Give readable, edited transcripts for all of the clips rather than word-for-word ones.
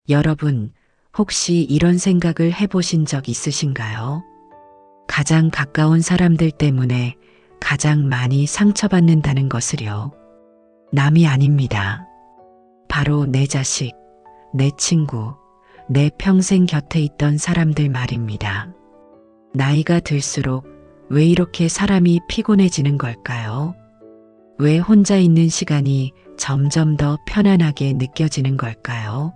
여러분, 혹시 이런 생각을 해보신 적 있으신가요? 가장 가까운 사람들 때문에 가장 많이 상처받는다는 것을요. 남이 아닙니다. 바로 내 자식, 내 친구, 내 평생 곁에 있던 사람들 말입니다. 나이가 들수록 왜 이렇게 사람이 피곤해지는 걸까요? 왜 혼자 있는 시간이 점점 더 편안하게 느껴지는 걸까요?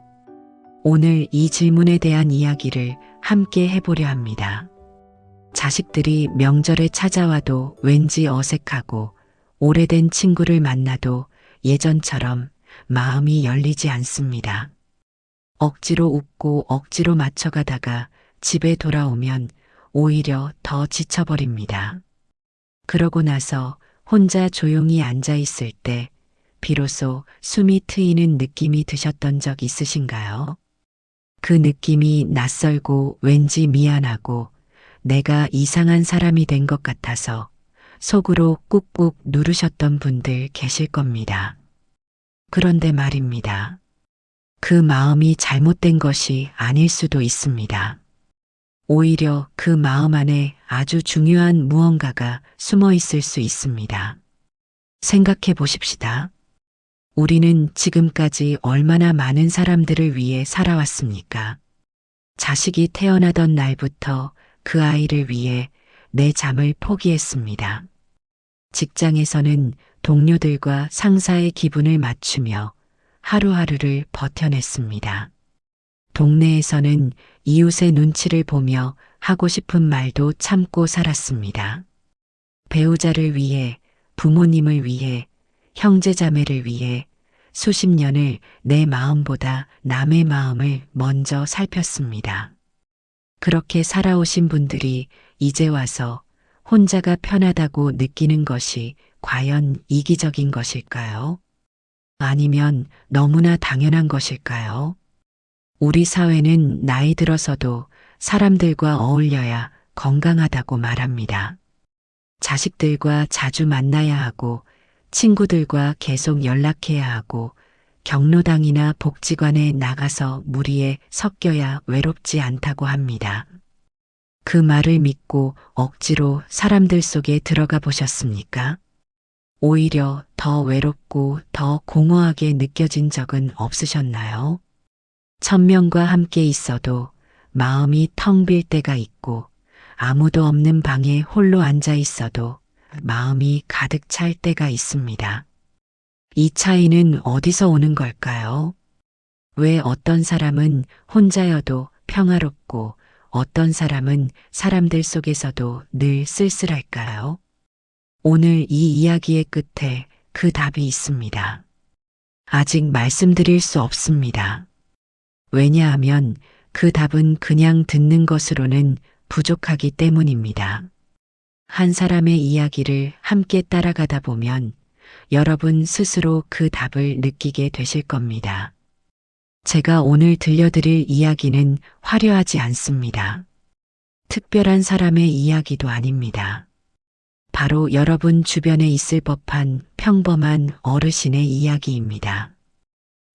오늘 이 질문에 대한 이야기를 함께 해보려 합니다. 자식들이 명절에 찾아와도 왠지 어색하고 오래된 친구를 만나도 예전처럼 마음이 열리지 않습니다. 억지로 웃고 억지로 맞춰가다가 집에 돌아오면 오히려 더 지쳐버립니다. 그러고 나서 혼자 조용히 앉아 있을 때 비로소 숨이 트이는 느낌이 드셨던 적 있으신가요? 그 느낌이 낯설고 왠지 미안하고 내가 이상한 사람이 된 것 같아서 속으로 꾹꾹 누르셨던 분들 계실 겁니다. 그런데 말입니다. 그 마음이 잘못된 것이 아닐 수도 있습니다. 오히려 그 마음 안에 아주 중요한 무언가가 숨어 있을 수 있습니다. 생각해 보십시다. 우리는 지금까지 얼마나 많은 사람들을 위해 살아왔습니까? 자식이 태어나던 날부터 그 아이를 위해 내 잠을 포기했습니다. 직장에서는 동료들과 상사의 기분을 맞추며 하루하루를 버텨냈습니다. 동네에서는 이웃의 눈치를 보며 하고 싶은 말도 참고 살았습니다. 배우자를 위해, 부모님을 위해, 형제자매를 위해 수십 년을 내 마음보다 남의 마음을 먼저 살폈습니다. 그렇게 살아오신 분들이 이제 와서 혼자가 편하다고 느끼는 것이 과연 이기적인 것일까요? 아니면 너무나 당연한 것일까요? 우리 사회는 나이 들어서도 사람들과 어울려야 건강하다고 말합니다. 자식들과 자주 만나야 하고 친구들과 계속 연락해야 하고 경로당이나 복지관에 나가서 무리에 섞여야 외롭지 않다고 합니다. 그 말을 믿고 억지로 사람들 속에 들어가 보셨습니까? 오히려 더 외롭고 더 공허하게 느껴진 적은 없으셨나요? 1000명과 함께 있어도 마음이 텅 빌 때가 있고 아무도 없는 방에 홀로 앉아 있어도 마음이 가득 찰 때가 있습니다. 이 차이는 어디서 오는 걸까요? 왜 어떤 사람은 혼자여도 평화롭고 어떤 사람은 사람들 속에서도 늘 쓸쓸할까요? 오늘 이 이야기의 끝에 그 답이 있습니다. 아직 말씀드릴 수 없습니다. 왜냐하면 그 답은 그냥 듣는 것으로는 부족하기 때문입니다. 한 사람의 이야기를 함께 따라가다 보면 여러분 스스로 그 답을 느끼게 되실 겁니다. 제가 오늘 들려드릴 이야기는 화려하지 않습니다. 특별한 사람의 이야기도 아닙니다. 바로 여러분 주변에 있을 법한 평범한 어르신의 이야기입니다.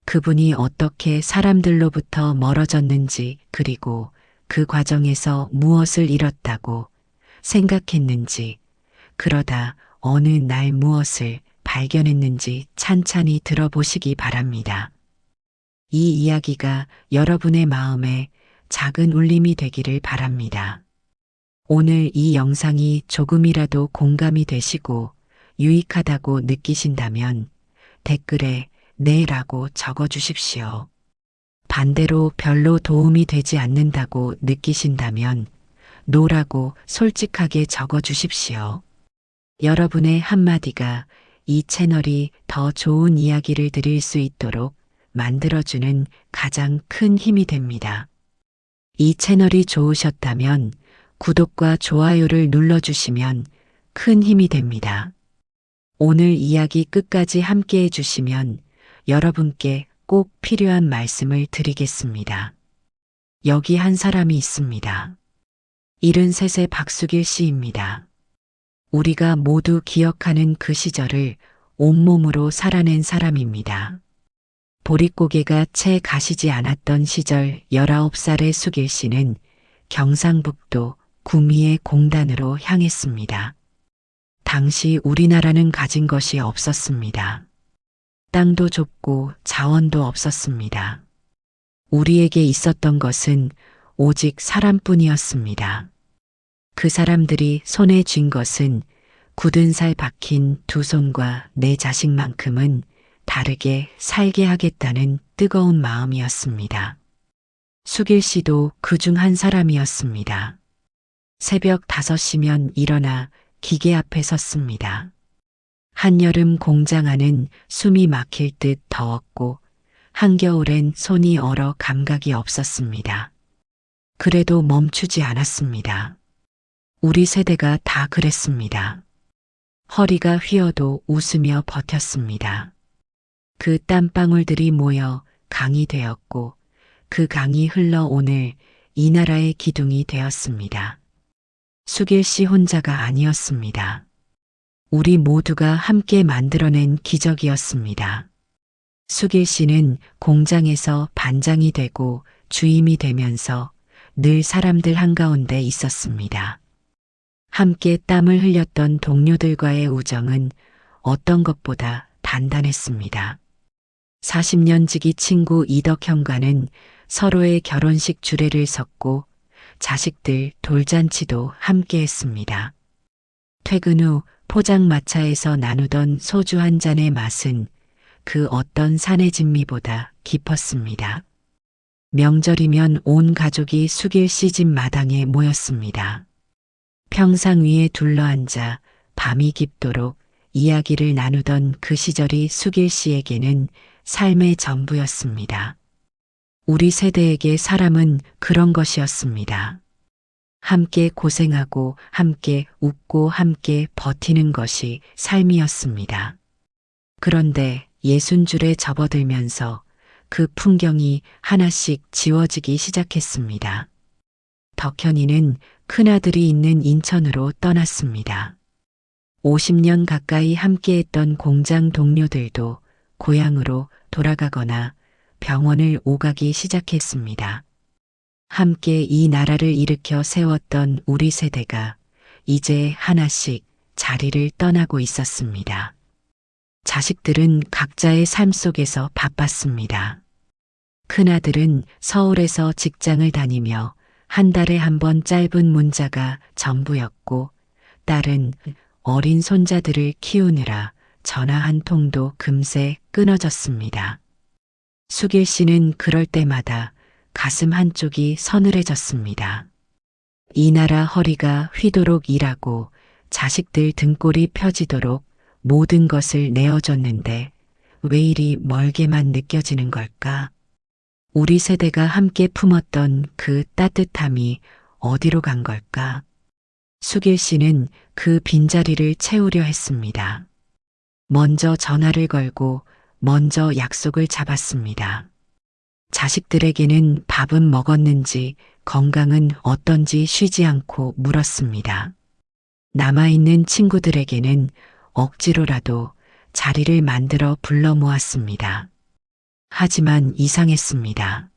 그분이 어떻게 사람들로부터 멀어졌는지 그리고 그 과정에서 무엇을 잃었다고 생각했는지 그러다 어느 날 무엇을 발견했는지 찬찬히 들어보시기 바랍니다. 이 이야기가 여러분의 마음에 작은 울림이 되기를 바랍니다. 오늘 이 영상이 조금이라도 공감이 되시고 유익하다고 느끼신다면 댓글에 네라고 적어주십시오. 반대로 별로 도움이 되지 않는다고 느끼신다면 노라고 솔직하게 적어주십시오. 여러분의 한마디가 이 채널이 더 좋은 이야기를 드릴 수 있도록 만들어주는 가장 큰 힘이 됩니다. 이 채널이 좋으셨다면 구독과 좋아요를 눌러주시면 큰 힘이 됩니다. 오늘 이야기 끝까지 함께 해주시면 여러분께 꼭 필요한 말씀을 드리겠습니다. 여기 한 사람이 있습니다. 73세 박수길 씨입니다. 우리가 모두 기억하는 그 시절을 온몸으로 살아낸 사람입니다. 보릿고개가 채 가시지 않았던 시절 19살의 수길 씨는 경상북도 구미의 공단으로 향했습니다. 당시 우리나라는 가진 것이 없었습니다. 땅도 좁고 자원도 없었습니다. 우리에게 있었던 것은 오직 사람뿐이었습니다. 그 사람들이 손에 쥔 것은 굳은 살 박힌 두 손과 내 자식만큼은 다르게 살게 하겠다는 뜨거운 마음이었습니다. 수길 씨도 그중 한 사람이었습니다. 새벽 5시면 일어나 기계 앞에 섰습니다. 한여름 공장 안은 숨이 막힐 듯 더웠고 한겨울엔 손이 얼어 감각이 없었습니다. 그래도 멈추지 않았습니다. 우리 세대가 다 그랬습니다. 허리가 휘어도 웃으며 버텼습니다. 그 땀방울들이 모여 강이 되었고 그 강이 흘러 오늘 이 나라의 기둥이 되었습니다. 수길 씨 혼자가 아니었습니다. 우리 모두가 함께 만들어낸 기적이었습니다. 수길 씨는 공장에서 반장이 되고 주임이 되면서 늘 사람들 한가운데 있었습니다. 함께 땀을 흘렸던 동료들과의 우정은 어떤 것보다 단단했습니다. 40년 지기 친구 이덕형과는 서로의 결혼식 주례를 섰고 자식들 돌잔치도 함께 했습니다. 퇴근 후 포장마차에서 나누던 소주 한 잔의 맛은 그 어떤 산의 진미보다 깊었습니다. 명절이면 온 가족이 수길 씨 집 마당에 모였습니다. 평상 위에 둘러앉아 밤이 깊도록 이야기를 나누던 그 시절이 수길 씨에게는 삶의 전부였습니다. 우리 세대에게 사람은 그런 것이었습니다. 함께 고생하고 함께 웃고 함께 버티는 것이 삶이었습니다. 그런데 60줄에 접어들면서 그 풍경이 하나씩 지워지기 시작했습니다. 덕현이는 큰아들이 있는 인천으로 떠났습니다. 50년 가까이 함께했던 공장 동료들도 고향으로 돌아가거나 병원을 오가기 시작했습니다. 함께 이 나라를 일으켜 세웠던 우리 세대가 이제 하나씩 자리를 떠나고 있었습니다. 자식들은 각자의 삶 속에서 바빴습니다. 큰아들은 서울에서 직장을 다니며 한 달에 한 번 짧은 문자가 전부였고 딸은 어린 손자들을 키우느라 전화 한 통도 금세 끊어졌습니다. 수길 씨는 그럴 때마다 가슴 한쪽이 서늘해졌습니다. 이 나라 허리가 휘도록 일하고 자식들 등골이 펴지도록 모든 것을 내어줬는데 왜 이리 멀게만 느껴지는 걸까? 우리 세대가 함께 품었던 그 따뜻함이 어디로 간 걸까? 수길 씨는 그 빈자리를 채우려 했습니다. 먼저 전화를 걸고 먼저 약속을 잡았습니다. 자식들에게는 밥은 먹었는지 건강은 어떤지 쉬지 않고 물었습니다. 남아있는 친구들에게는 억지로라도 자리를 만들어 불러 모았습니다. 하지만 이상했습니다.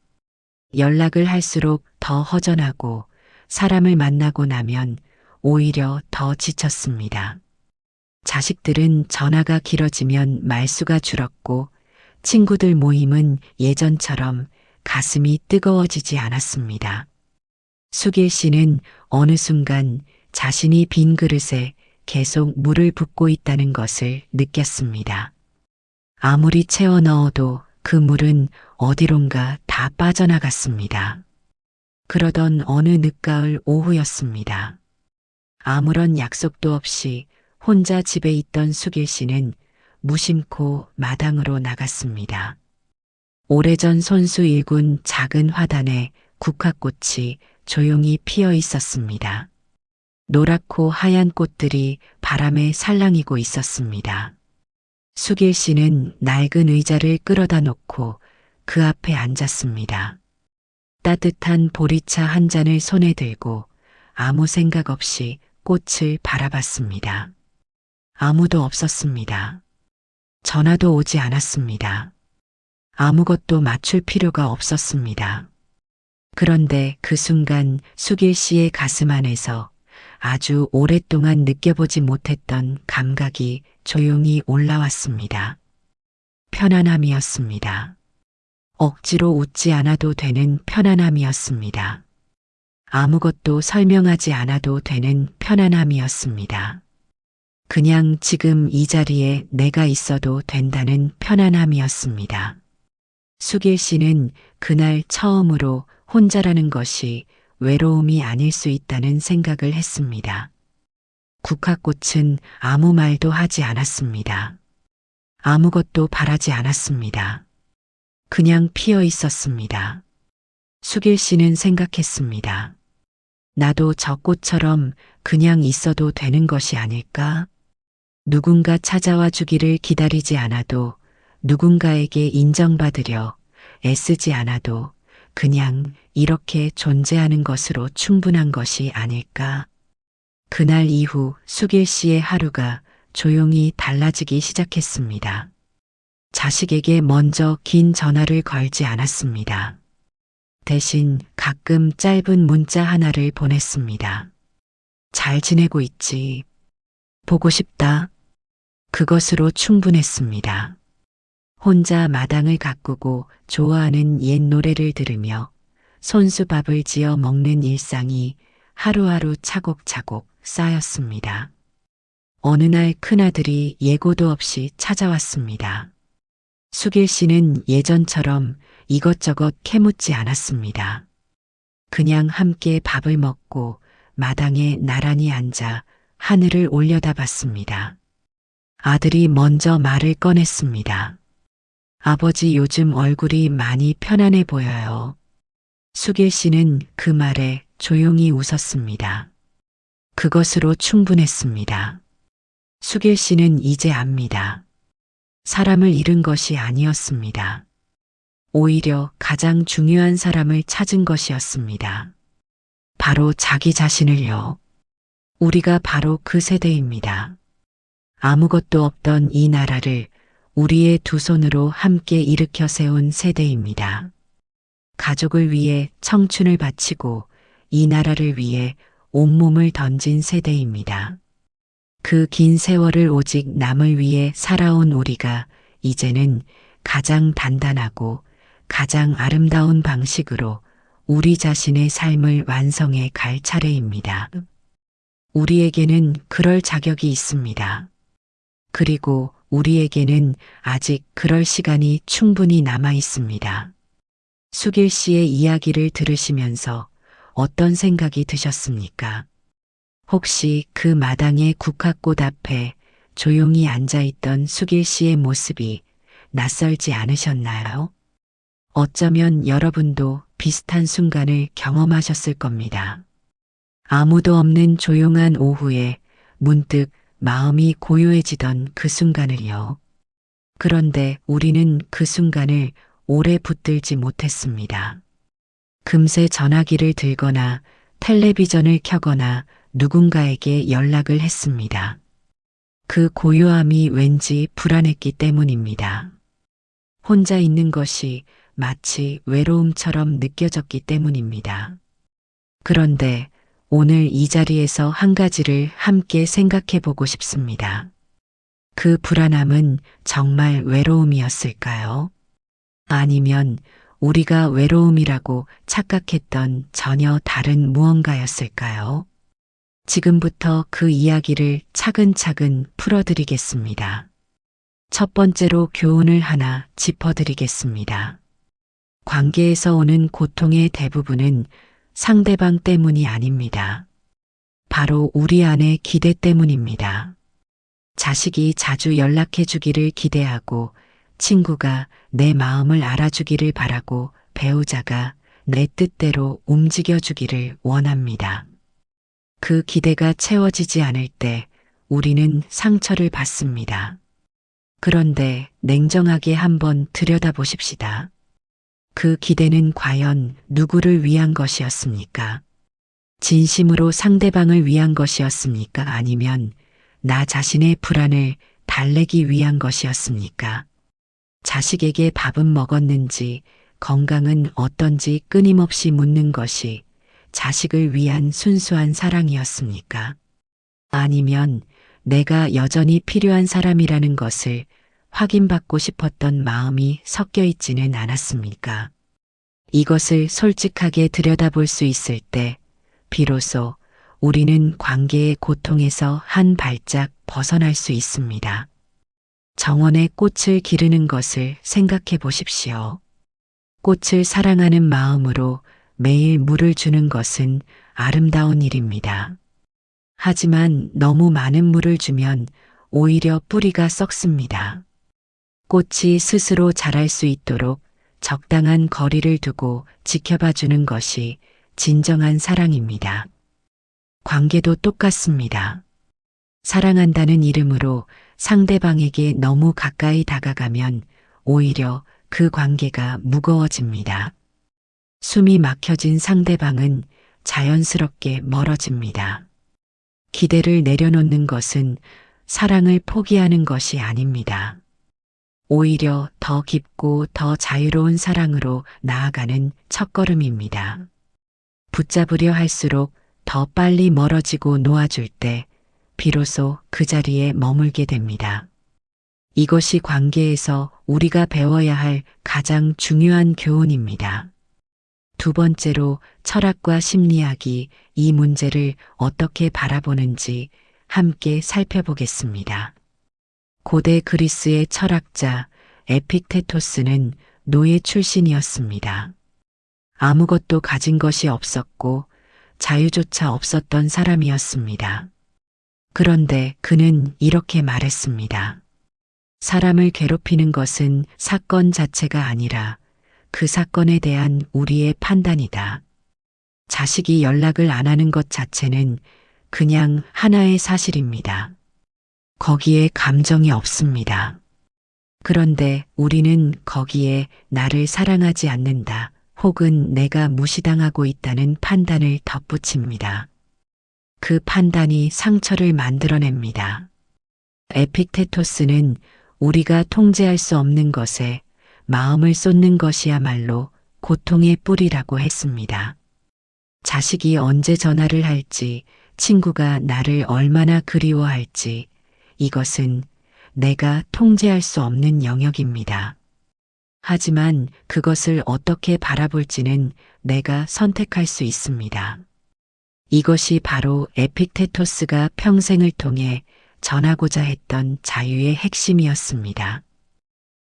연락을 할수록 더 허전하고 사람을 만나고 나면 오히려 더 지쳤습니다. 자식들은 전화가 길어지면 말수가 줄었고 친구들 모임은 예전처럼 가슴이 뜨거워지지 않았습니다. 수길 씨는 어느 순간 자신이 빈 그릇에 계속 물을 붓고 있다는 것을 느꼈습니다. 아무리 채워 넣어도 그 물은 어디론가 다 빠져나갔습니다. 그러던 어느 늦가을 오후였습니다. 아무런 약속도 없이 혼자 집에 있던 수길 씨는 무심코 마당으로 나갔습니다. 오래전 손수 일군 작은 화단에 국화꽃이 조용히 피어 있었습니다. 노랗고 하얀 꽃들이 바람에 살랑이고 있었습니다. 수길 씨는 낡은 의자를 끌어다 놓고 그 앞에 앉았습니다. 따뜻한 보리차 한 잔을 손에 들고 아무 생각 없이 꽃을 바라봤습니다. 아무도 없었습니다. 전화도 오지 않았습니다. 아무것도 맞출 필요가 없었습니다. 그런데 그 순간 수길 씨의 가슴 안에서 아주 오랫동안 느껴보지 못했던 감각이 조용히 올라왔습니다. 편안함이었습니다. 억지로 웃지 않아도 되는 편안함이었습니다. 아무것도 설명하지 않아도 되는 편안함이었습니다. 그냥 지금 이 자리에 내가 있어도 된다는 편안함이었습니다. 수길 씨는 그날 처음으로 혼자라는 것이 외로움이 아닐 수 있다는 생각을 했습니다. 국화꽃은 아무 말도 하지 않았습니다. 아무것도 바라지 않았습니다. 그냥 피어 있었습니다. 수길 씨는 생각했습니다. 나도 저 꽃처럼 그냥 있어도 되는 것이 아닐까? 누군가 찾아와 주기를 기다리지 않아도, 누군가에게 인정받으려 애쓰지 않아도 그냥 이렇게 존재하는 것으로 충분한 것이 아닐까? 그날 이후 수길 씨의 하루가 조용히 달라지기 시작했습니다. 자식에게 먼저 긴 전화를 걸지 않았습니다. 대신 가끔 짧은 문자 하나를 보냈습니다. 잘 지내고 있지? 보고 싶다. 그것으로 충분했습니다. 혼자 마당을 가꾸고 좋아하는 옛 노래를 들으며 손수밥을 지어 먹는 일상이 하루하루 차곡차곡 쌓였습니다. 어느 날 큰아들이 예고도 없이 찾아왔습니다. 수길 씨는 예전처럼 이것저것 캐묻지 않았습니다. 그냥 함께 밥을 먹고 마당에 나란히 앉아 하늘을 올려다봤습니다. 아들이 먼저 말을 꺼냈습니다. 아버지, 요즘 얼굴이 많이 편안해 보여요. 수길 씨는 그 말에 조용히 웃었습니다. 그것으로 충분했습니다. 수길 씨는 이제 압니다. 사람을 잃은 것이 아니었습니다. 오히려 가장 중요한 사람을 찾은 것이었습니다. 바로 자기 자신을요. 우리가 바로 그 세대입니다. 아무것도 없던 이 나라를 우리의 두 손으로 함께 일으켜 세운 세대입니다. 가족을 위해 청춘을 바치고 이 나라를 위해 온몸을 던진 세대입니다. 그 긴 세월을 오직 남을 위해 살아온 우리가 이제는 가장 단단하고 가장 아름다운 방식으로 우리 자신의 삶을 완성해 갈 차례입니다. 우리에게는 그럴 자격이 있습니다. 그리고 우리에게는 아직 그럴 시간이 충분히 남아 있습니다. 수길 씨의 이야기를 들으시면서 어떤 생각이 드셨습니까? 혹시 그 마당의 국화꽃 앞에 조용히 앉아있던 수길 씨의 모습이 낯설지 않으셨나요? 어쩌면 여러분도 비슷한 순간을 경험하셨을 겁니다. 아무도 없는 조용한 오후에 문득 마음이 고요해지던 그 순간을요. 그런데 우리는 그 순간을 오래 붙들지 못했습니다. 금세 전화기를 들거나 텔레비전을 켜거나 누군가에게 연락을 했습니다. 그 고요함이 왠지 불안했기 때문입니다. 혼자 있는 것이 마치 외로움처럼 느껴졌기 때문입니다. 그런데 오늘 이 자리에서 한 가지를 함께 생각해 보고 싶습니다. 그 불안함은 정말 외로움이었을까요? 아니면 우리가 외로움이라고 착각했던 전혀 다른 무언가였을까요? 지금부터 그 이야기를 차근차근 풀어드리겠습니다. 첫 번째로 교훈을 하나 짚어드리겠습니다. 관계에서 오는 고통의 대부분은 상대방 때문이 아닙니다. 바로 우리 안의 기대 때문입니다. 자식이 자주 연락해 주기를 기대하고, 친구가 내 마음을 알아주기를 바라고, 배우자가 내 뜻대로 움직여 주기를 원합니다. 그 기대가 채워지지 않을 때 우리는 상처를 받습니다. 그런데 냉정하게 한번 들여다보십시다. 그 기대는 과연 누구를 위한 것이었습니까? 진심으로 상대방을 위한 것이었습니까? 아니면 나 자신의 불안을 달래기 위한 것이었습니까? 자식에게 밥은 먹었는지, 건강은 어떤지 끊임없이 묻는 것이 자식을 위한 순수한 사랑이었습니까? 아니면 내가 여전히 필요한 사람이라는 것을 확인받고 싶었던 마음이 섞여 있지는 않았습니까? 이것을 솔직하게 들여다볼 수 있을 때 비로소 우리는 관계의 고통에서 한 발짝 벗어날 수 있습니다. 정원에 꽃을 기르는 것을 생각해 보십시오. 꽃을 사랑하는 마음으로 매일 물을 주는 것은 아름다운 일입니다. 하지만 너무 많은 물을 주면 오히려 뿌리가 썩습니다. 꽃이 스스로 자랄 수 있도록 적당한 거리를 두고 지켜봐 주는 것이 진정한 사랑입니다. 관계도 똑같습니다. 사랑한다는 이름으로 상대방에게 너무 가까이 다가가면 오히려 그 관계가 무거워집니다. 숨이 막혀진 상대방은 자연스럽게 멀어집니다. 기대를 내려놓는 것은 사랑을 포기하는 것이 아닙니다. 오히려 더 깊고 더 자유로운 사랑으로 나아가는 첫걸음입니다. 붙잡으려 할수록 더 빨리 멀어지고 놓아줄 때 비로소 그 자리에 머물게 됩니다. 이것이 관계에서 우리가 배워야 할 가장 중요한 교훈입니다. 두 번째로 철학과 심리학이 이 문제를 어떻게 바라보는지 함께 살펴보겠습니다. 고대 그리스의 철학자 에픽테토스는 노예 출신이었습니다. 아무것도 가진 것이 없었고 자유조차 없었던 사람이었습니다. 그런데 그는 이렇게 말했습니다. 사람을 괴롭히는 것은 사건 자체가 아니라 그 사건에 대한 우리의 판단이다. 자식이 연락을 안 하는 것 자체는 그냥 하나의 사실입니다. 거기에 감정이 없습니다. 그런데 우리는 거기에 나를 사랑하지 않는다 혹은 내가 무시당하고 있다는 판단을 덧붙입니다. 그 판단이 상처를 만들어냅니다. 에픽테토스는 우리가 통제할 수 없는 것에 마음을 쏟는 것이야말로 고통의 뿌리라고 했습니다. 자식이 언제 전화를 할지, 친구가 나를 얼마나 그리워할지, 이것은 내가 통제할 수 없는 영역입니다. 하지만 그것을 어떻게 바라볼지는 내가 선택할 수 있습니다. 이것이 바로 에픽테토스가 평생을 통해 전하고자 했던 자유의 핵심이었습니다.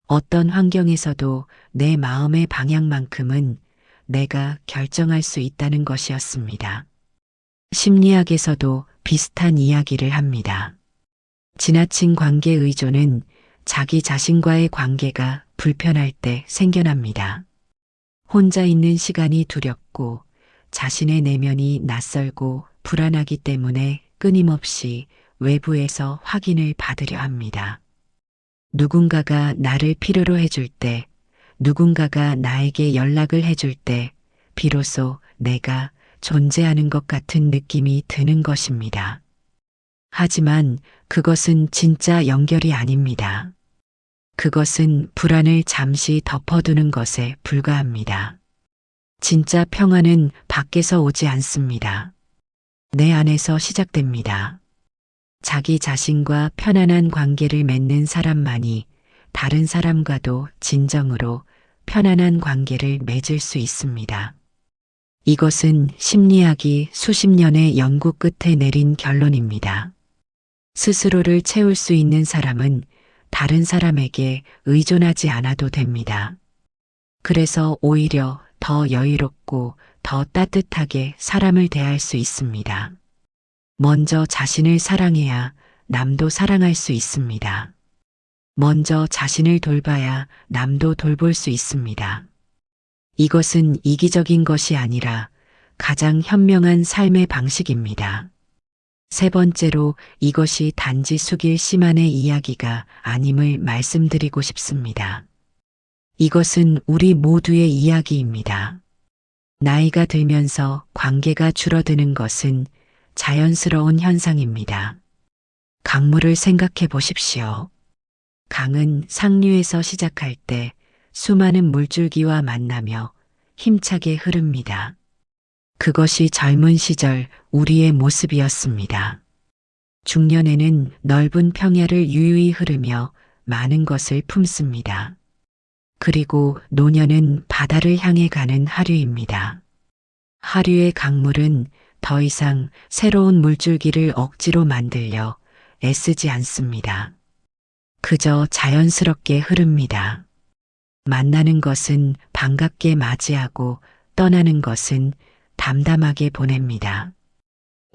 어떤 환경에서도 내 마음의 방향만큼은 내가 결정할 수 있다는 것이었습니다. 심리학에서도 비슷한 이야기를 합니다. 지나친 관계 의존은 자기 자신과의 관계가 불편할 때 생겨납니다. 혼자 있는 시간이 두렵고 자신의 내면이 낯설고 불안하기 때문에 끊임없이 외부에서 확인을 받으려 합니다. 누군가가 나를 필요로 해줄 때, 누군가가 나에게 연락을 해줄 때, 비로소 내가 존재하는 것 같은 느낌이 드는 것입니다. 하지만 그것은 진짜 연결이 아닙니다. 그것은 불안을 잠시 덮어두는 것에 불과합니다. 진짜 평화는 밖에서 오지 않습니다. 내 안에서 시작됩니다. 자기 자신과 편안한 관계를 맺는 사람만이 다른 사람과도 진정으로 편안한 관계를 맺을 수 있습니다. 이것은 심리학이 수십 년의 연구 끝에 내린 결론입니다. 스스로를 채울 수 있는 사람은 다른 사람에게 의존하지 않아도 됩니다. 그래서 오히려 더 여유롭고 더 따뜻하게 사람을 대할 수 있습니다. 먼저 자신을 사랑해야 남도 사랑할 수 있습니다. 먼저 자신을 돌봐야 남도 돌볼 수 있습니다. 이것은 이기적인 것이 아니라 가장 현명한 삶의 방식입니다. 세 번째로 이것이 단지 숙일 시만의 이야기가 아님을 말씀드리고 싶습니다. 이것은 우리 모두의 이야기입니다. 나이가 들면서 관계가 줄어드는 것은 자연스러운 현상입니다. 강물을 생각해 보십시오. 강은 상류에서 시작할 때 수많은 물줄기와 만나며 힘차게 흐릅니다. 그것이 젊은 시절 우리의 모습이었습니다. 중년에는 넓은 평야를 유유히 흐르며 많은 것을 품습니다. 그리고 노년은 바다를 향해 가는 하류입니다. 하류의 강물은 더 이상 새로운 물줄기를 억지로 만들려 애쓰지 않습니다. 그저 자연스럽게 흐릅니다. 만나는 것은 반갑게 맞이하고 떠나는 것은 담담하게 보냅니다.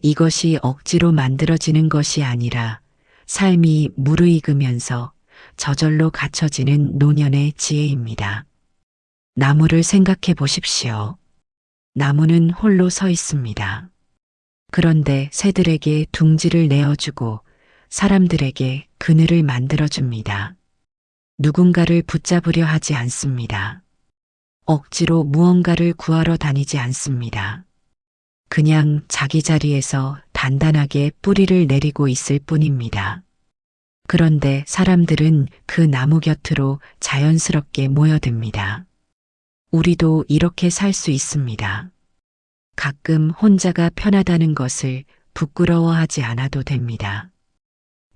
이것이 억지로 만들어지는 것이 아니라 삶이 무르익으면서 저절로 갖춰지는 노년의 지혜입니다. 나무를 생각해 보십시오. 나무는 홀로 서 있습니다. 그런데 새들에게 둥지를 내어주고 사람들에게 그늘을 만들어줍니다. 누군가를 붙잡으려 하지 않습니다. 억지로 무언가를 구하러 다니지 않습니다. 그냥 자기 자리에서 단단하게 뿌리를 내리고 있을 뿐입니다. 그런데 사람들은 그 나무 곁으로 자연스럽게 모여듭니다. 우리도 이렇게 살 수 있습니다. 가끔 혼자가 편하다는 것을 부끄러워하지 않아도 됩니다.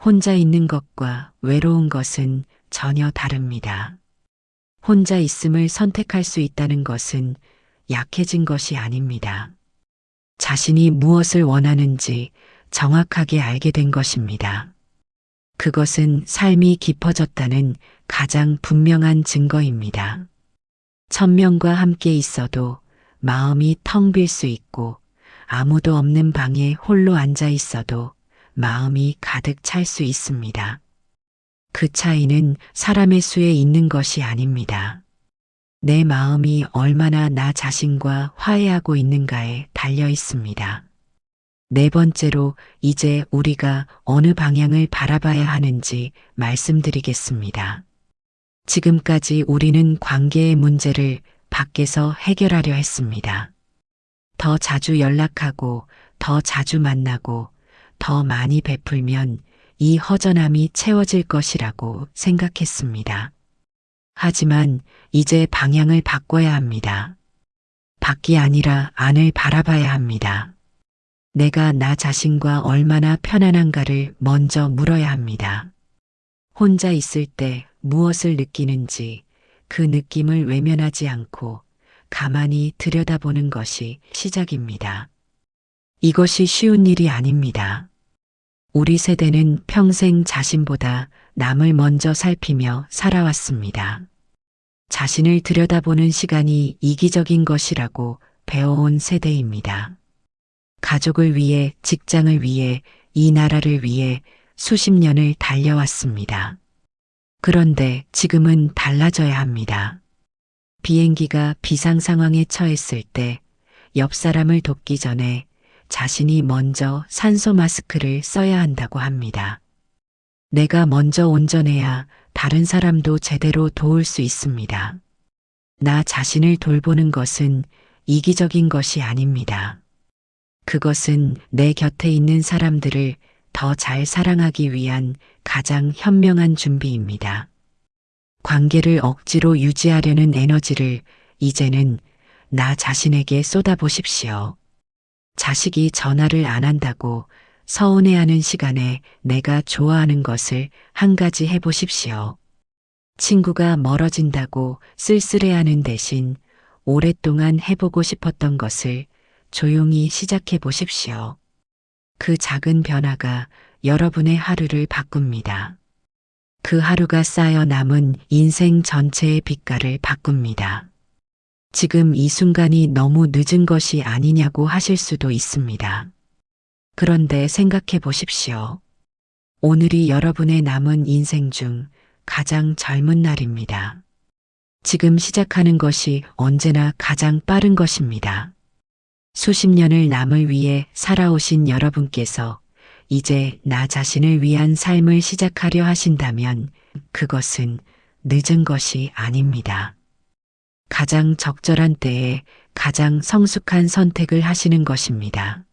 혼자 있는 것과 외로운 것은 전혀 다릅니다. 혼자 있음을 선택할 수 있다는 것은 약해진 것이 아닙니다. 자신이 무엇을 원하는지 정확하게 알게 된 것입니다. 그것은 삶이 깊어졌다는 가장 분명한 증거입니다. 1000명과 함께 있어도 마음이 텅 빌 수 있고 아무도 없는 방에 홀로 앉아 있어도 마음이 가득 찰 수 있습니다. 그 차이는 사람의 수에 있는 것이 아닙니다. 내 마음이 얼마나 나 자신과 화해하고 있는가에 달려 있습니다. 네 번째로 이제 우리가 어느 방향을 바라봐야 하는지 말씀드리겠습니다. 지금까지 우리는 관계의 문제를 밖에서 해결하려 했습니다. 더 자주 연락하고 더 자주 만나고 더 많이 베풀면 이 허전함이 채워질 것이라고 생각했습니다. 하지만 이제 방향을 바꿔야 합니다. 밖이 아니라 안을 바라봐야 합니다. 내가 나 자신과 얼마나 편안한가를 먼저 물어야 합니다. 혼자 있을 때 무엇을 느끼는지 그 느낌을 외면하지 않고 가만히 들여다보는 것이 시작입니다. 이것이 쉬운 일이 아닙니다. 우리 세대는 평생 자신보다 남을 먼저 살피며 살아왔습니다. 자신을 들여다보는 시간이 이기적인 것이라고 배워온 세대입니다. 가족을 위해, 직장을 위해, 이 나라를 위해 수십 년을 달려왔습니다. 그런데 지금은 달라져야 합니다. 비행기가 비상 상황에 처했을 때 옆 사람을 돕기 전에 자신이 먼저 산소 마스크를 써야 한다고 합니다. 내가 먼저 온전해야 다른 사람도 제대로 도울 수 있습니다. 나 자신을 돌보는 것은 이기적인 것이 아닙니다. 그것은 내 곁에 있는 사람들을 더 잘 사랑하기 위한 가장 현명한 준비입니다. 관계를 억지로 유지하려는 에너지를 이제는 나 자신에게 쏟아보십시오. 자식이 전화를 안 한다고 서운해하는 시간에 내가 좋아하는 것을 한 가지 해보십시오. 친구가 멀어진다고 쓸쓸해하는 대신 오랫동안 해보고 싶었던 것을 조용히 시작해 보십시오. 그 작은 변화가 여러분의 하루를 바꿉니다. 그 하루가 쌓여 남은 인생 전체의 빛깔을 바꿉니다. 지금 이 순간이 너무 늦은 것이 아니냐고 하실 수도 있습니다. 그런데 생각해 보십시오. 오늘이 여러분의 남은 인생 중 가장 젊은 날입니다. 지금 시작하는 것이 언제나 가장 빠른 것입니다. 수십 년을 남을 위해 살아오신 여러분께서 이제 나 자신을 위한 삶을 시작하려 하신다면 그것은 늦은 것이 아닙니다. 가장 적절한 때에 가장 성숙한 선택을 하시는 것입니다.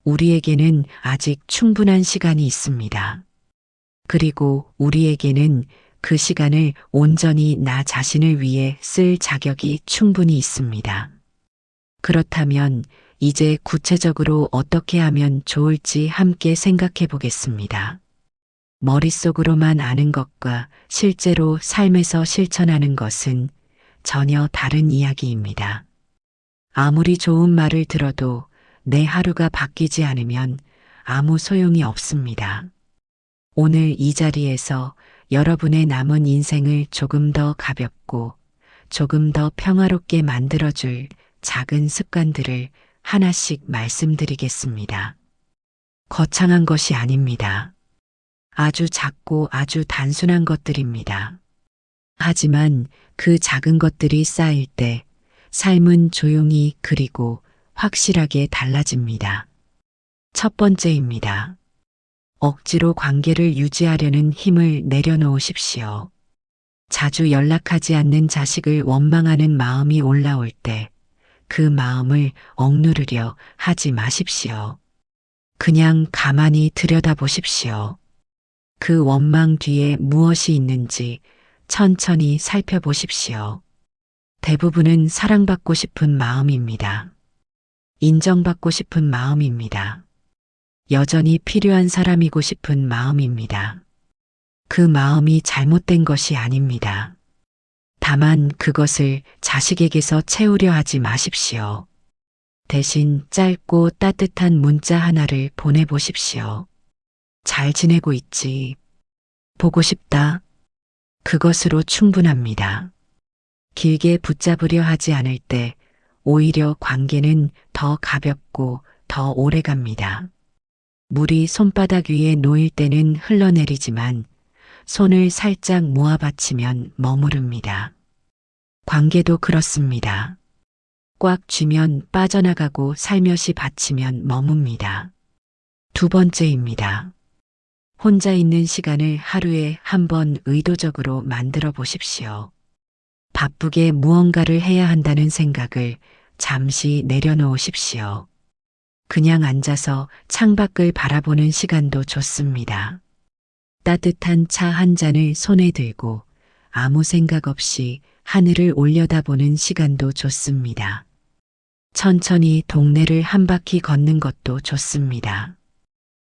우리에게는 아직 충분한 시간이 있습니다. 그리고 우리에게는 그 시간을 온전히 나 자신을 위해 쓸 자격이 충분히 있습니다. 그렇다면 이제 구체적으로 어떻게 하면 좋을지 함께 생각해 보겠습니다. 머릿속으로만 아는 것과 실제로 삶에서 실천하는 것은 전혀 다른 이야기입니다. 아무리 좋은 말을 들어도 내 하루가 바뀌지 않으면 아무 소용이 없습니다. 오늘 이 자리에서 여러분의 남은 인생을 조금 더 가볍고 조금 더 평화롭게 만들어줄 작은 습관들을 하나씩 말씀드리겠습니다. 거창한 것이 아닙니다. 아주 작고 아주 단순한 것들입니다. 하지만 그 작은 것들이 쌓일 때 삶은 조용히 그리고 확실하게 달라집니다. 첫 번째입니다. 억지로 관계를 유지하려는 힘을 내려놓으십시오. 자주 연락하지 않는 자식을 원망하는 마음이 올라올 때 그 마음을 억누르려 하지 마십시오. 그냥 가만히 들여다보십시오. 그 원망 뒤에 무엇이 있는지 천천히 살펴보십시오. 대부분은 사랑받고 싶은 마음입니다. 인정받고 싶은 마음입니다. 여전히 필요한 사람이고 싶은 마음입니다. 그 마음이 잘못된 것이 아닙니다. 다만 그것을 자식에게서 채우려 하지 마십시오. 대신 짧고 따뜻한 문자 하나를 보내보십시오. 잘 지내고 있지? 보고 싶다. 그것으로 충분합니다. 길게 붙잡으려 하지 않을 때 오히려 관계는 더 가볍고 더 오래 갑니다. 물이 손바닥 위에 놓일 때는 흘러내리지만 손을 살짝 모아 받치면 머무릅니다. 관계도 그렇습니다. 꽉 쥐면 빠져나가고 살며시 받치면 머뭅니다. 두 번째입니다. 혼자 있는 시간을 하루에 한 번 의도적으로 만들어 보십시오. 바쁘게 무언가를 해야 한다는 생각을 잠시 내려놓으십시오. 그냥 앉아서 창밖을 바라보는 시간도 좋습니다. 따뜻한 차 한 잔을 손에 들고 아무 생각 없이 하늘을 올려다보는 시간도 좋습니다. 천천히 동네를 한 바퀴 걷는 것도 좋습니다.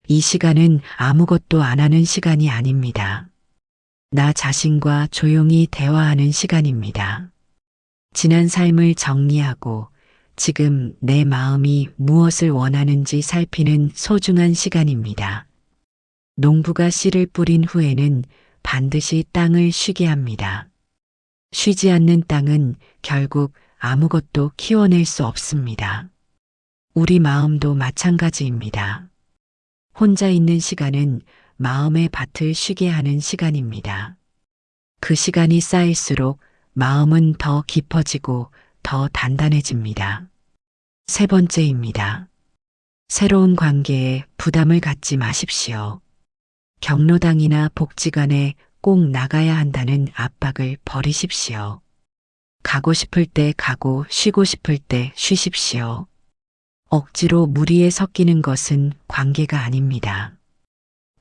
이 시간은 아무것도 안 하는 시간이 아닙니다. 나 자신과 조용히 대화하는 시간입니다. 지난 삶을 정리하고 지금 내 마음이 무엇을 원하는지 살피는 소중한 시간입니다. 농부가 씨를 뿌린 후에는 반드시 땅을 쉬게 합니다. 쉬지 않는 땅은 결국 아무것도 키워낼 수 없습니다. 우리 마음도 마찬가지입니다. 혼자 있는 시간은 마음의 밭을 쉬게 하는 시간입니다. 그 시간이 쌓일수록 마음은 더 깊어지고 더 단단해집니다. 세 번째입니다. 새로운 관계에 부담을 갖지 마십시오. 경로당이나 복지관에 꼭 나가야 한다는 압박을 버리십시오. 가고 싶을 때 가고 쉬고 싶을 때 쉬십시오. 억지로 무리에 섞이는 것은 관계가 아닙니다.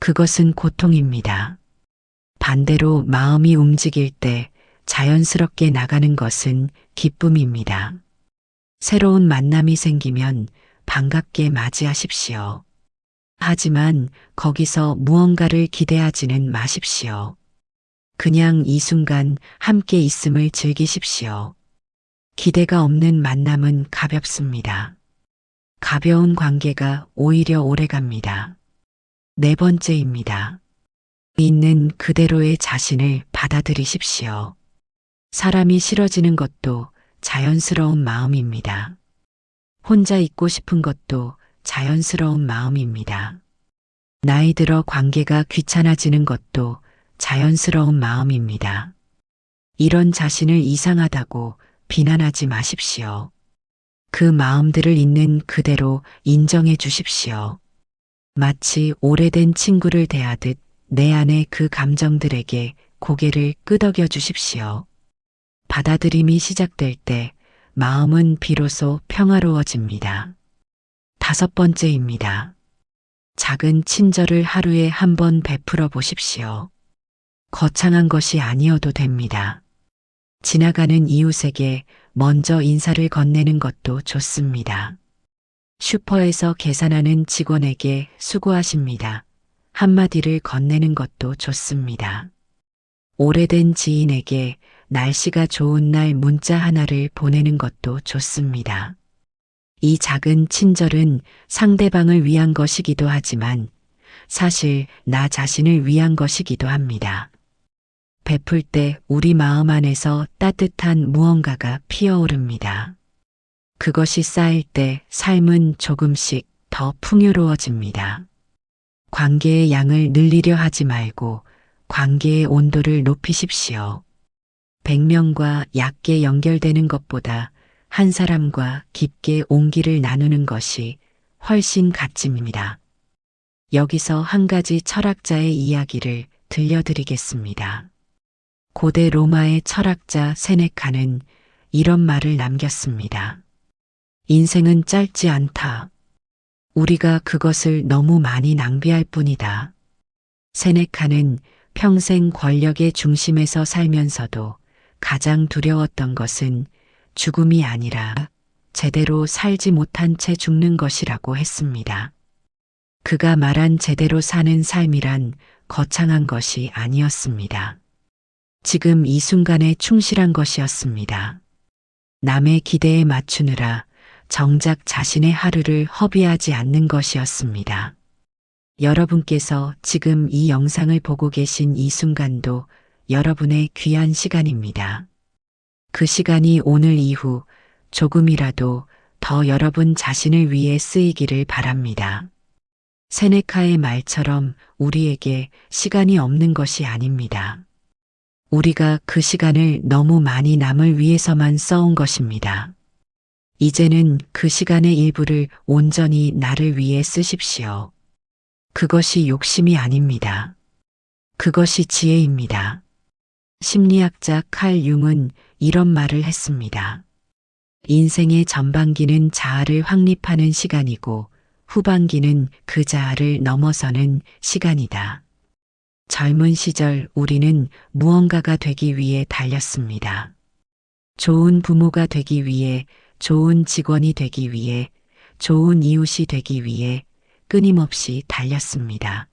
그것은 고통입니다. 반대로 마음이 움직일 때 자연스럽게 나가는 것은 기쁨입니다. 새로운 만남이 생기면 반갑게 맞이하십시오. 하지만 거기서 무언가를 기대하지는 마십시오. 그냥 이 순간 함께 있음을 즐기십시오. 기대가 없는 만남은 가볍습니다. 가벼운 관계가 오히려 오래갑니다. 네 번째입니다. 있는 그대로의 자신을 받아들이십시오. 사람이 싫어지는 것도 자연스러운 마음입니다. 혼자 있고 싶은 것도 자연스러운 마음입니다. 나이 들어 관계가 귀찮아지는 것도 자연스러운 마음입니다. 이런 자신을 이상하다고 비난하지 마십시오. 그 마음들을 있는 그대로 인정해 주십시오. 마치 오래된 친구를 대하듯 내 안의 그 감정들에게 고개를 끄덕여 주십시오. 받아들임이 시작될 때 마음은 비로소 평화로워집니다. 다섯 번째입니다. 작은 친절을 하루에 한 번 베풀어 보십시오. 거창한 것이 아니어도 됩니다. 지나가는 이웃에게 먼저 인사를 건네는 것도 좋습니다. 슈퍼에서 계산하는 직원에게 수고하십니다. 한마디를 건네는 것도 좋습니다. 오래된 지인에게 날씨가 좋은 날 문자 하나를 보내는 것도 좋습니다. 이 작은 친절은 상대방을 위한 것이기도 하지만 사실 나 자신을 위한 것이기도 합니다. 베풀 때 우리 마음 안에서 따뜻한 무언가가 피어오릅니다. 그것이 쌓일 때 삶은 조금씩 더 풍요로워집니다. 관계의 양을 늘리려 하지 말고 관계의 온도를 높이십시오. 100명과 얕게 연결되는 것보다 한 사람과 깊게 온기를 나누는 것이 훨씬 가치입니다. 여기서 한 가지 철학자의 이야기를 들려드리겠습니다. 고대 로마의 철학자 세네카는 이런 말을 남겼습니다. 인생은 짧지 않다. 우리가 그것을 너무 많이 낭비할 뿐이다. 세네카는 평생 권력의 중심에서 살면서도 가장 두려웠던 것은 죽음이 아니라 제대로 살지 못한 채 죽는 것이라고 했습니다. 그가 말한 제대로 사는 삶이란 거창한 것이 아니었습니다. 지금 이 순간에 충실한 것이었습니다. 남의 기대에 맞추느라 정작 자신의 하루를 허비하지 않는 것이었습니다. 여러분께서 지금 이 영상을 보고 계신 이 순간도 여러분의 귀한 시간입니다. 그 시간이 오늘 이후 조금이라도 더 여러분 자신을 위해 쓰이기를 바랍니다. 세네카의 말처럼 우리에게 시간이 없는 것이 아닙니다. 우리가 그 시간을 너무 많이 남을 위해서만 써온 것입니다. 이제는 그 시간의 일부를 온전히 나를 위해 쓰십시오. 그것이 욕심이 아닙니다. 그것이 지혜입니다. 심리학자 칼 융은 이런 말을 했습니다. 인생의 전반기는 자아를 확립하는 시간이고 후반기는 그 자아를 넘어서는 시간이다. 젊은 시절 우리는 무언가가 되기 위해 달렸습니다. 좋은 부모가 되기 위해, 좋은 직원이 되기 위해, 좋은 이웃이 되기 위해 끊임없이 달렸습니다.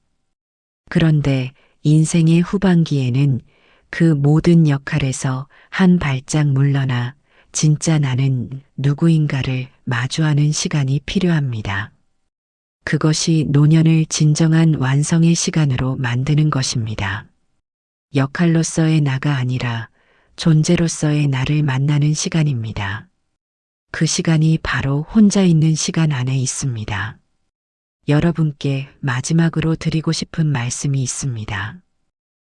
그런데 인생의 후반기에는 그 모든 역할에서 한 발짝 물러나 진짜 나는 누구인가를 마주하는 시간이 필요합니다. 그것이 노년을 진정한 완성의 시간으로 만드는 것입니다. 역할로서의 나가 아니라 존재로서의 나를 만나는 시간입니다. 그 시간이 바로 혼자 있는 시간 안에 있습니다. 여러분께 마지막으로 드리고 싶은 말씀이 있습니다.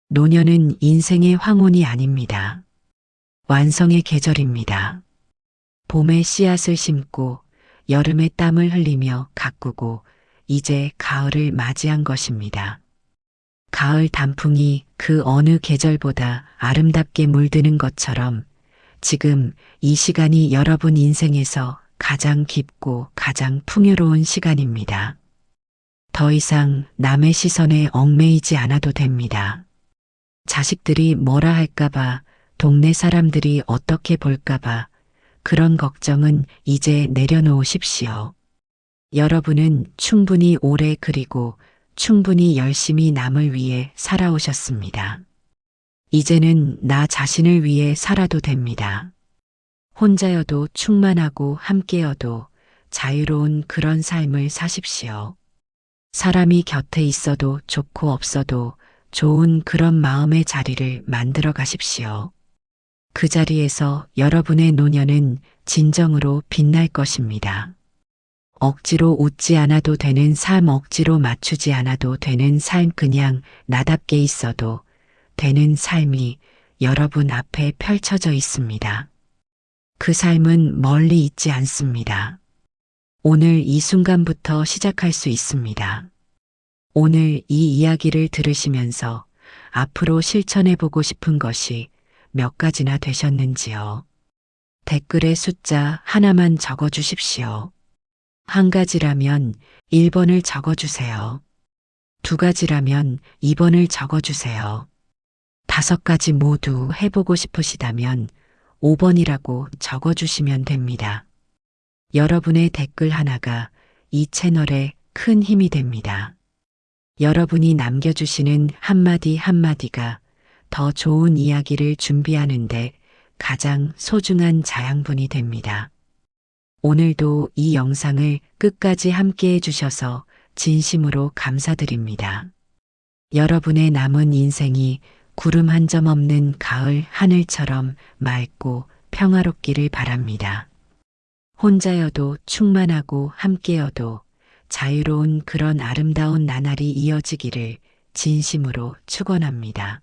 노년은 인생의 황혼이 아닙니다. 완성의 계절입니다. 봄에 씨앗을 심고 여름에 땀을 흘리며 가꾸고 이제 가을을 맞이한 것입니다. 가을 단풍이 그 어느 계절보다 아름답게 물드는 것처럼 지금 이 시간이 여러분 인생에서 가장 깊고 가장 풍요로운 시간입니다. 더 이상 남의 시선에 얽매이지 않아도 됩니다. 자식들이 뭐라 할까봐, 동네 사람들이 어떻게 볼까봐 그런 걱정은 이제 내려놓으십시오. 여러분은 충분히 오래 그리고 충분히 열심히 남을 위해 살아오셨습니다. 이제는 나 자신을 위해 살아도 됩니다. 혼자여도 충만하고 함께여도 자유로운 그런 삶을 사십시오. 사람이 곁에 있어도 좋고 없어도 좋은 그런 마음의 자리를 만들어 가십시오. 그 자리에서 여러분의 노년은 진정으로 빛날 것입니다. 억지로 웃지 않아도 되는 삶, 억지로 맞추지 않아도 되는 삶, 그냥 나답게 있어도 되는 삶이 여러분 앞에 펼쳐져 있습니다. 그 삶은 멀리 있지 않습니다. 오늘 이 순간부터 시작할 수 있습니다. 오늘 이 이야기를 들으시면서 앞으로 실천해보고 싶은 것이 몇 가지나 되셨는지요? 댓글에 숫자 하나만 적어주십시오. 한 가지라면 1번을 적어주세요. 두 가지라면 2번을 적어주세요. 5가지 모두 해보고 싶으시다면 5번이라고 적어주시면 됩니다. 여러분의 댓글 하나가 이 채널에 큰 힘이 됩니다. 여러분이 남겨주시는 한마디 한마디가 더 좋은 이야기를 준비하는데 가장 소중한 자양분이 됩니다. 오늘도 이 영상을 끝까지 함께 해주셔서 진심으로 감사드립니다. 여러분의 남은 인생이 구름 한 점 없는 가을 하늘처럼 맑고 평화롭기를 바랍니다. 혼자여도 충만하고 함께여도 자유로운 그런 아름다운 나날이 이어지기를 진심으로 축원합니다.